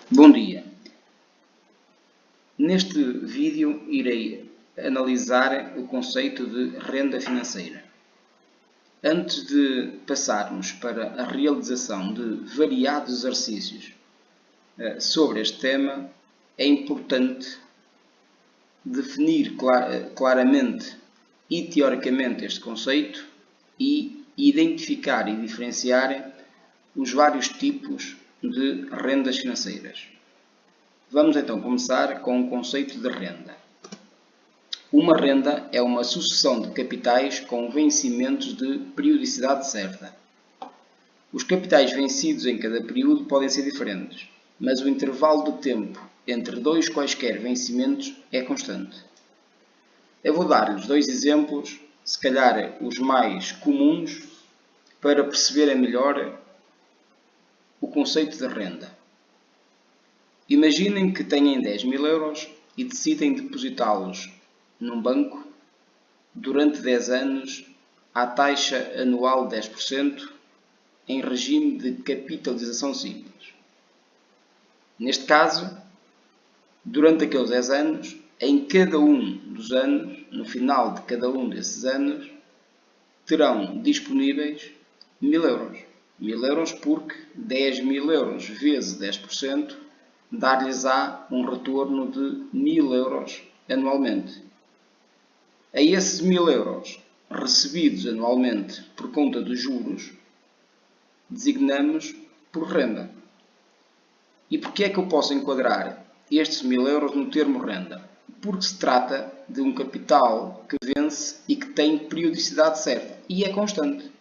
Bom dia! Neste vídeo irei analisar o conceito de renda financeira. Antes de passarmos para a realização de variados exercícios sobre este tema, é importante definir claramente e teoricamente este conceito e identificar e diferenciar os vários tipos de rendas financeiras. Vamos então começar com o conceito de renda. Uma renda é uma sucessão de capitais com vencimentos de periodicidade certa. Os capitais vencidos em cada período podem ser diferentes, mas o intervalo de tempo entre dois quaisquer vencimentos é constante. Eu vou dar-lhes dois exemplos, se calhar os mais comuns, para perceberem melhor o conceito de renda. Imaginem que têm 10.000 euros e decidem depositá-los num banco durante 10 anos à taxa anual de 10% em regime de capitalização simples. Neste caso, durante aqueles 10 anos, em cada um dos anos, no final de cada um desses anos, terão disponíveis 1.000 euros. 1.000 euros porque 10.000 euros vezes 10% dar-lhes-á um retorno de 1.000 euros anualmente. A esses 1.000 euros recebidos anualmente por conta dos juros, designamos por renda. E porquê é que eu posso enquadrar estes 1.000 euros no termo renda? Porque se trata de um capital que vence e que tem periodicidade certa e é constante.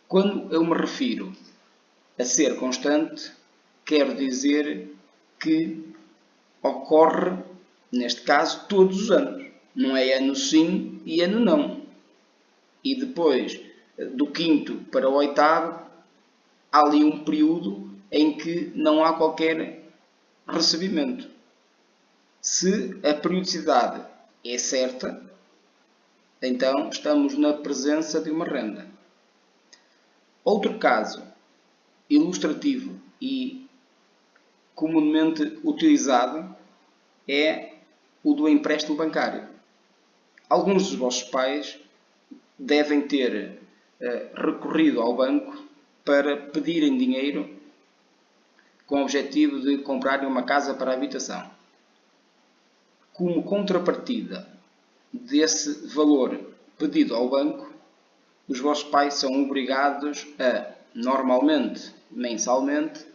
Quando eu me refiro a ser constante, quero dizer que ocorre, neste caso, todos os anos. Não é ano sim e ano não. E depois, do quinto para o oitavo, há ali um período em que não há qualquer recebimento. Se a periodicidade é certa, então estamos na presença de uma renda. Outro caso ilustrativo e comumente utilizado é o do empréstimo bancário. Alguns dos vossos pais devem ter recorrido ao banco para pedirem dinheiro com o objetivo de comprarem uma casa para a habitação. Como contrapartida desse valor pedido ao banco, os vossos pais são obrigados a, normalmente, mensalmente,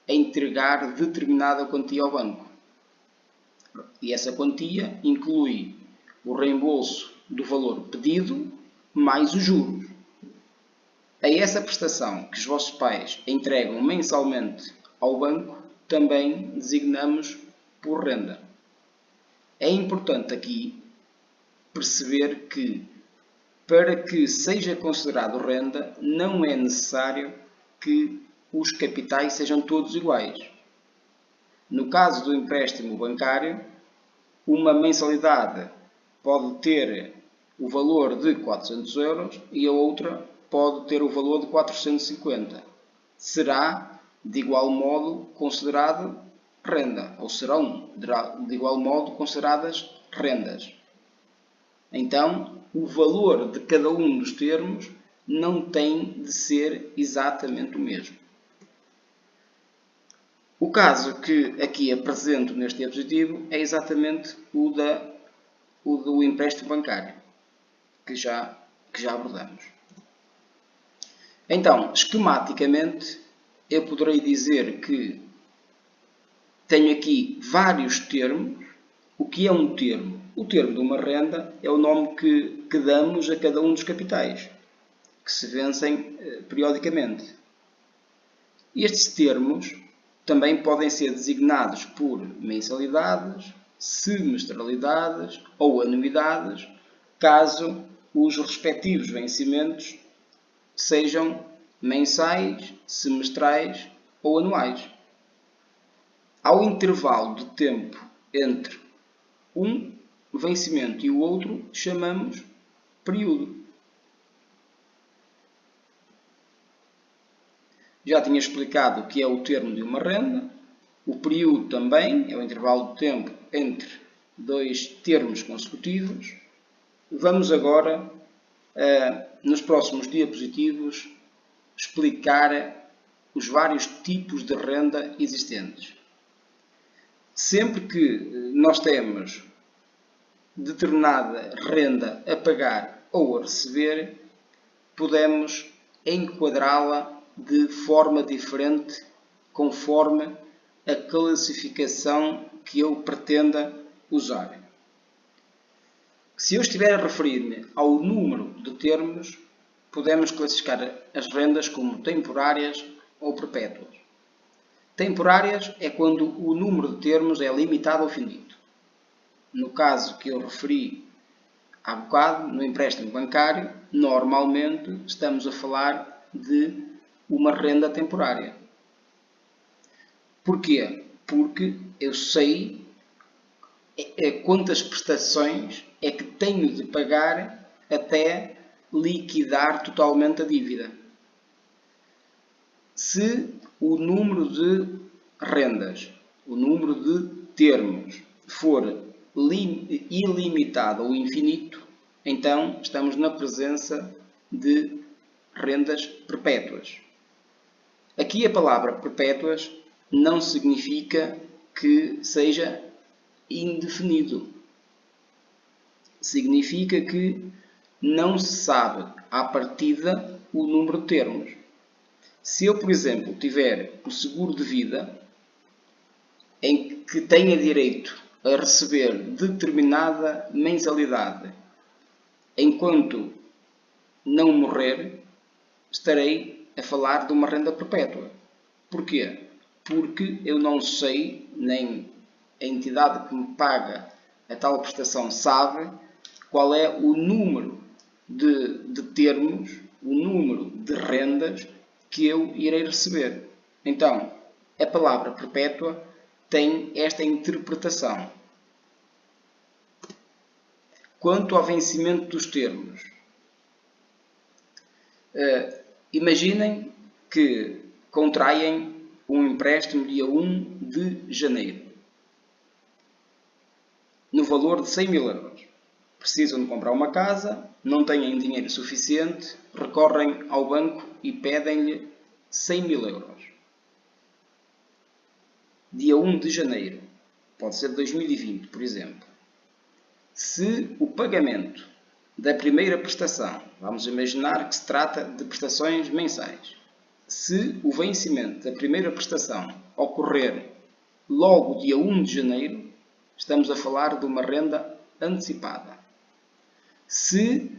a entregar determinada quantia ao banco. E essa quantia inclui o reembolso do valor pedido mais os juros. A essa prestação que os vossos pais entregam mensalmente ao banco, também designamos por renda. É importante aqui perceber que, para que seja considerado renda, não é necessário que os capitais sejam todos iguais. No caso do empréstimo bancário, uma mensalidade pode ter o valor de 400 euros e a outra pode ter o valor de 450. Será, de igual modo, considerado renda, ou serão, de igual modo, consideradas rendas. Então, o valor de cada um dos termos não tem de ser exatamente o mesmo. O caso que aqui apresento neste diapositivo é exatamente o do empréstimo bancário, que já abordamos. Então, esquematicamente, eu poderei dizer que tenho aqui vários termos. O que é um termo? O termo de uma renda é o nome que damos a cada um dos capitais, que se vencem periodicamente. Estes termos também podem ser designados por mensalidades, semestralidades ou anuidades, caso os respectivos vencimentos sejam mensais, semestrais ou anuais. Ao intervalo de tempo entre um vencimento e o outro, chamamos período. Já tinha explicado o que é o termo de uma renda, o período também, é o intervalo de tempo entre dois termos consecutivos. Vamos agora, nos próximos diapositivos, explicar os vários tipos de renda existentes. Sempre que nós temos determinada renda a pagar ou a receber, podemos enquadrá-la de forma diferente conforme a classificação que eu pretenda usar. Se eu estiver a referir-me ao número de termos, podemos classificar as rendas como temporárias ou perpétuas. Temporárias é quando o número de termos é limitado ou finito. No caso que eu referi há bocado, no empréstimo bancário, normalmente estamos a falar de uma renda temporária. Porquê? Porque eu sei quantas prestações é que tenho de pagar até liquidar totalmente a dívida. Se o número de rendas, o número de termos for ilimitado ou infinito, então estamos na presença de rendas perpétuas. Aqui a palavra perpétuas não significa que seja indefinido. Significa que não se sabe à partida o número de termos. Se eu, por exemplo, tiver o seguro de vida em que tenha direito a receber determinada mensalidade enquanto não morrer, estarei a falar de uma renda perpétua. Porquê? Porque eu não sei, nem a entidade que me paga a tal prestação sabe qual é o número de termos, o número de rendas que eu irei receber. Então, a palavra perpétua tem esta interpretação. Quanto ao vencimento dos termos, imaginem que contraem um empréstimo dia 1 de janeiro, no valor de 100 mil euros. Precisam de comprar uma casa, não têm dinheiro suficiente, recorrem ao banco e pedem-lhe 100 mil euros. Dia 1 de janeiro, pode ser de 2020, por exemplo. Se o pagamento da primeira prestação, vamos imaginar que se trata de prestações mensais, se o vencimento da primeira prestação ocorrer logo dia 1 de janeiro, estamos a falar de uma renda antecipada. Se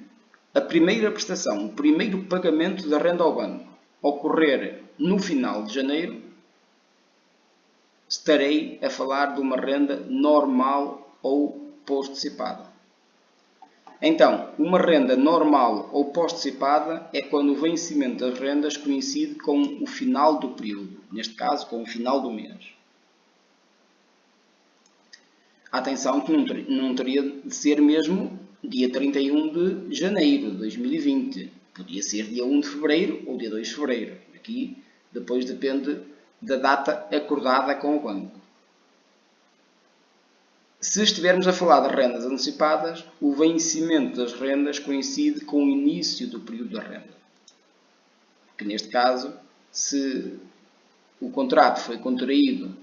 a primeira prestação, o primeiro pagamento da renda ao banco, ocorrer no final de janeiro, estarei a falar de uma renda normal ou postecipada. Então, uma renda normal ou postecipada é quando o vencimento das rendas coincide com o final do período, neste caso com o final do mês. Atenção que não teria de ser mesmo dia 31 de janeiro de 2020. Podia ser dia 1 de fevereiro ou dia 2 de fevereiro. Aqui depois depende da data acordada com o banco. Se estivermos a falar de rendas antecipadas, o vencimento das rendas coincide com o início do período da renda. Que neste caso, se o contrato foi contraído,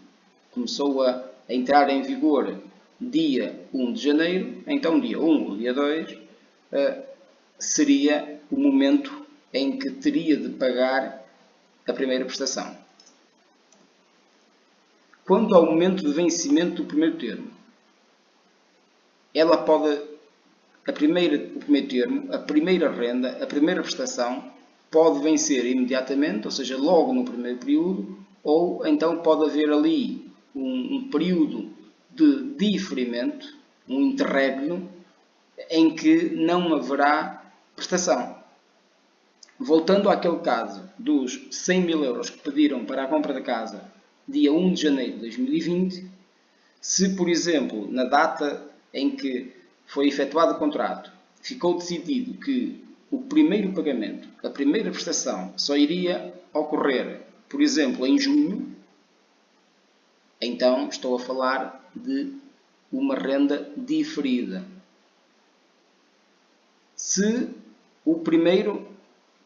começou a entrar em vigor dia 1 de janeiro, então dia 1 ou dia 2 seria o momento em que teria de pagar a primeira prestação. Quanto ao momento de vencimento do primeiro termo, ela pode, o primeiro termo, a primeira renda, a primeira prestação, pode vencer imediatamente, ou seja, logo no primeiro período, ou então pode haver ali um período de diferimento, um interregno, em que não haverá prestação. Voltando àquele caso dos 100 mil euros que pediram para a compra da casa dia 1 de janeiro de 2020, se, por exemplo, na data em que foi efetuado o contrato, ficou decidido que o primeiro pagamento, a primeira prestação, só iria ocorrer por exemplo, em junho, então estou a falar de uma renda diferida. Se o primeiro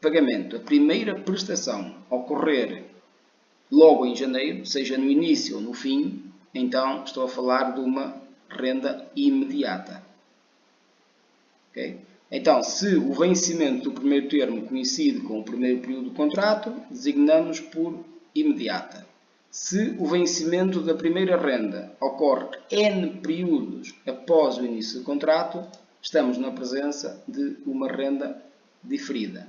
pagamento, a primeira prestação, ocorrer logo em janeiro, seja no início ou no fim, então estou a falar de uma renda imediata. Okay? Então, se o vencimento do primeiro termo coincide com o primeiro período do contrato, designamos por imediata. Se o vencimento da primeira renda ocorre N períodos após o início do contrato, estamos na presença de uma renda diferida.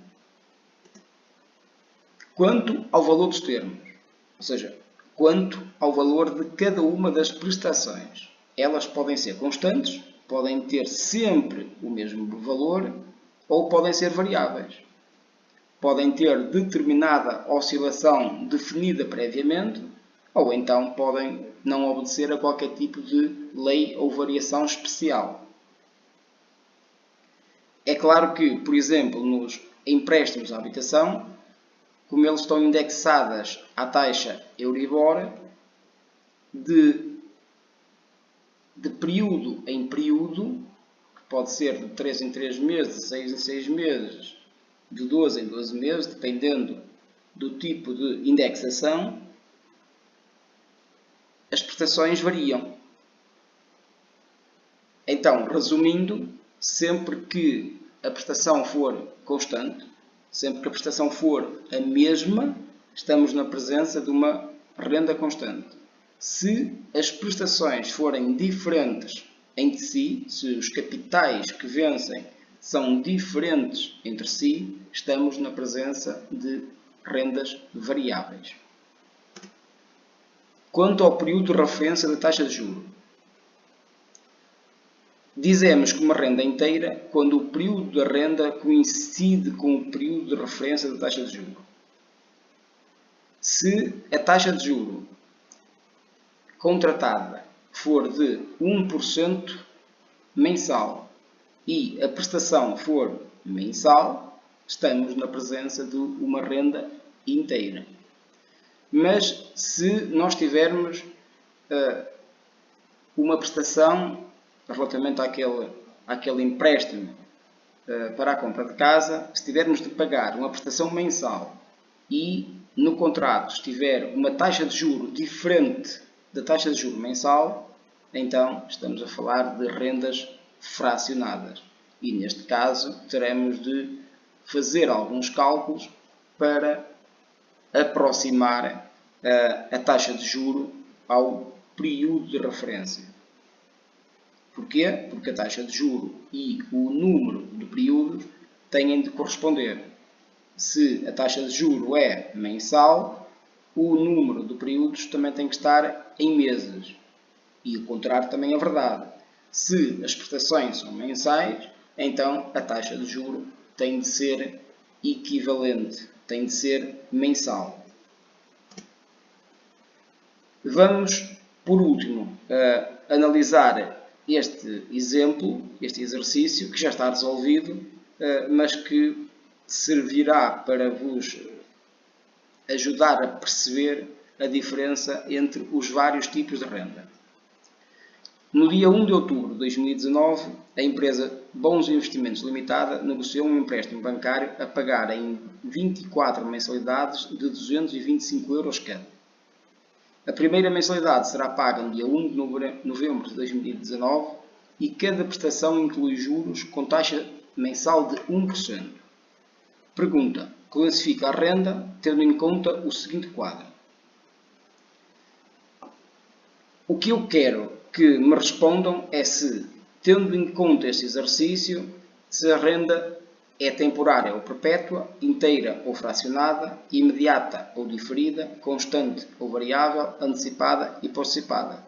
Quanto ao valor dos termos, ou seja, quanto ao valor de cada uma das prestações, elas podem ser constantes, podem ter sempre o mesmo valor ou podem ser variáveis. Podem ter determinada oscilação definida previamente ou então podem não obedecer a qualquer tipo de lei ou variação especial. É claro que, por exemplo, nos empréstimos à habitação, como eles estão indexadas à taxa Euribor, de período em período, que pode ser de 3 em 3 meses, de 6 em 6 meses, de 12 em 12 meses, dependendo do tipo de indexação, as prestações variam. Então, resumindo, sempre que a prestação for constante, sempre que a prestação for a mesma, estamos na presença de uma renda constante. Se as prestações forem diferentes entre si, se os capitais que vencem são diferentes entre si, estamos na presença de rendas variáveis. Quanto ao período de referência da taxa de juros, dizemos que uma renda inteira quando o período da renda coincide com o período de referência da taxa de juros. Se a taxa de juros contratada for de 1% mensal e a prestação for mensal, estamos na presença de uma renda inteira. Mas se nós tivermos uma prestação relativamente àquele empréstimo para a compra de casa, se tivermos de pagar uma prestação mensal e no contrato estiver uma taxa de juro diferente da taxa de juro mensal, então estamos a falar de rendas fracionadas. E neste caso teremos de fazer alguns cálculos para aproximar a taxa de juro ao período de referência. Porquê? Porque a taxa de juro e o número de períodos têm de corresponder. Se a taxa de juro é mensal, o número de períodos também tem que estar em meses. E o contrário também é verdade. Se as prestações são mensais, então a taxa de juro tem de ser equivalente, tem de ser mensal. Vamos, por último, analisar este exemplo, este exercício, que já está resolvido, mas que servirá para vos ajudar a perceber a diferença entre os vários tipos de renda. No dia 1 de outubro de 2019, a empresa Bons Investimentos Limitada negociou um empréstimo bancário a pagar em 24 mensalidades de 225 euros cada. A primeira mensalidade será paga no dia 1 de novembro de 2019 e cada prestação inclui juros com taxa mensal de 1%. Pergunta: classifica a renda tendo em conta o seguinte quadro. O que eu quero que me respondam é se, tendo em conta este exercício, se a renda é temporária ou perpétua, inteira ou fracionada, imediata ou diferida, constante ou variável, antecipada e postecipada.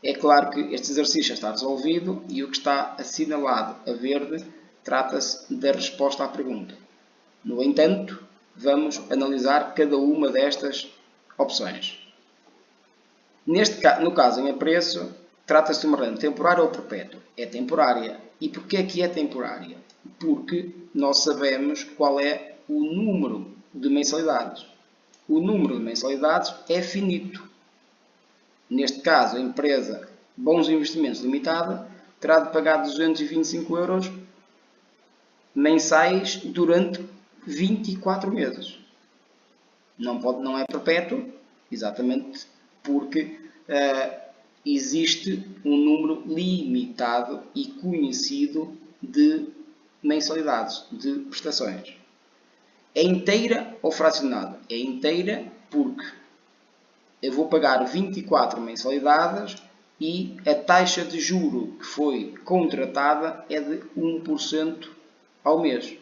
É claro que este exercício já está resolvido e o que está assinalado a verde trata-se da resposta à pergunta. No entanto, vamos analisar cada uma destas opções. No caso em apreço, trata-se de uma renda temporária ou perpétua. É temporária. E porquê é que é temporária? Porque nós sabemos qual é o número de mensalidades. o número de mensalidades é finito. Neste caso, a empresa Bons Investimentos Limitada terá de pagar 225 euros mensais durante 24 meses. Não é perpétuo, exatamente porque existe um número limitado e conhecido de mensalidades, de prestações. É inteira ou fracionada? É inteira porque eu vou pagar 24 mensalidades e a taxa de juro que foi contratada é de 1% ao mês.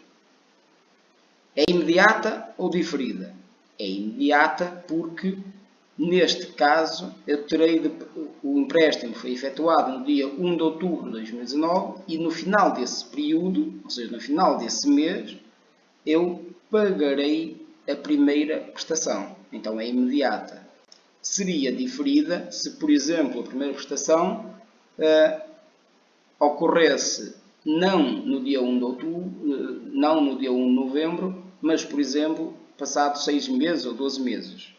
É imediata ou diferida? É imediata porque, neste caso, o empréstimo foi efetuado no dia 1 de outubro de 2019 e no final desse período, ou seja, no final desse mês, eu pagarei a primeira prestação. Então é imediata. Seria diferida se, por exemplo, a primeira prestação ocorresse não no dia 1 de outubro, não no dia 1 de novembro, mas, por exemplo, passado 6 meses ou 12 meses.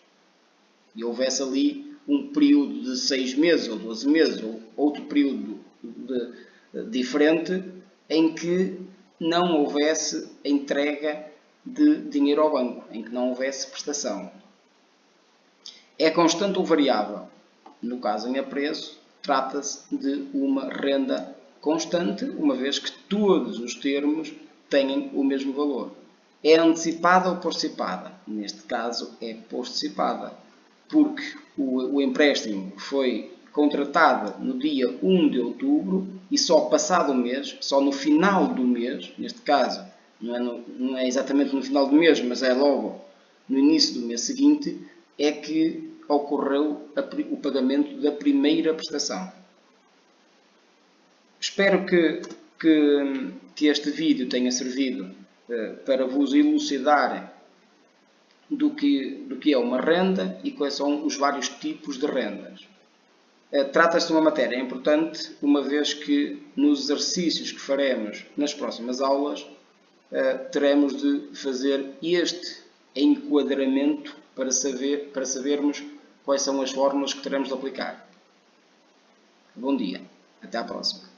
E houvesse ali um período de 6 meses ou 12 meses, ou outro período diferente, em que não houvesse entrega de dinheiro ao banco, em que não houvesse prestação. É constante ou variável? No caso em apreço, trata-se de uma renda constante, uma vez que todos os termos têm o mesmo valor. É antecipada ou postecipada? Neste caso é postecipada, porque o empréstimo foi contratado no dia 1 de outubro e só passado o mês, só no final do mês, neste caso não é exatamente no final do mês, mas é logo no início do mês seguinte, é que ocorreu o pagamento da primeira prestação. Espero que este vídeo tenha servido para vos elucidar do que é uma renda e quais são os vários tipos de rendas. Trata-se de uma matéria importante, uma vez que nos exercícios que faremos nas próximas aulas teremos de fazer este enquadramento para sabermos quais são as fórmulas que teremos de aplicar. Bom dia, até à próxima.